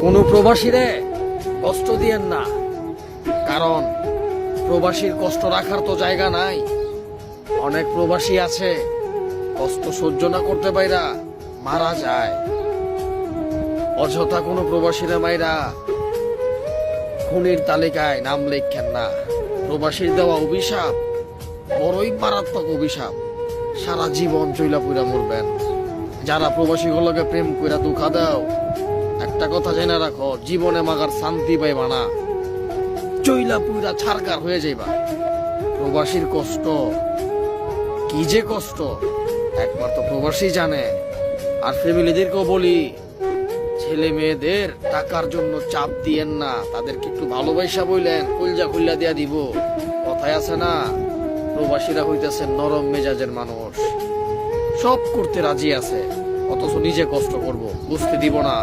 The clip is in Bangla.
কোনো প্রবাসীরে কষ্ট দিয়েন না, কারণ প্রবাসীর কষ্ট রাখার তো জায়গা নাই। অনেক প্রবাসী আছে কষ্ট সহ্য না করতে পাইরা মারা যায়। অযথা কোনো প্রবাসীরা মাইরা খুনির তালিকায় নাম লেখেন না। প্রবাসীর দেওয়া অভিশাপ বড়ই মারাত্মক অভিশাপ, সারা জীবন চইলা পুইরা মরবেন। যারা প্রবাসী গুলোকে প্রেম কইরা দুঃখা দাও, একটা কথা জেনে রাখো, জীবনে মাগার শান্তি পাইবা না, চইলা পুইরা ছারকার হয়ে যাইবা। প্রবাসীর কষ্ট কি যে কষ্ট একমাত্র প্রবাসী জানে। আর ফ্যামিলিদেরকেও বলি, ছেলে মেয়েদের টাকার জন্য চাপ দিয়েন না, তাদেরকে একটু ভালোবাসা বললেন কলজা খুল্লা দিয়া দিব। কথায় আছে না, প্রবাসীরা হইতেছে নরম মেজাজের মানুষ, সব করতে রাজি আছে, অথচ নিজে কষ্ট করব বুঝতে দিব না।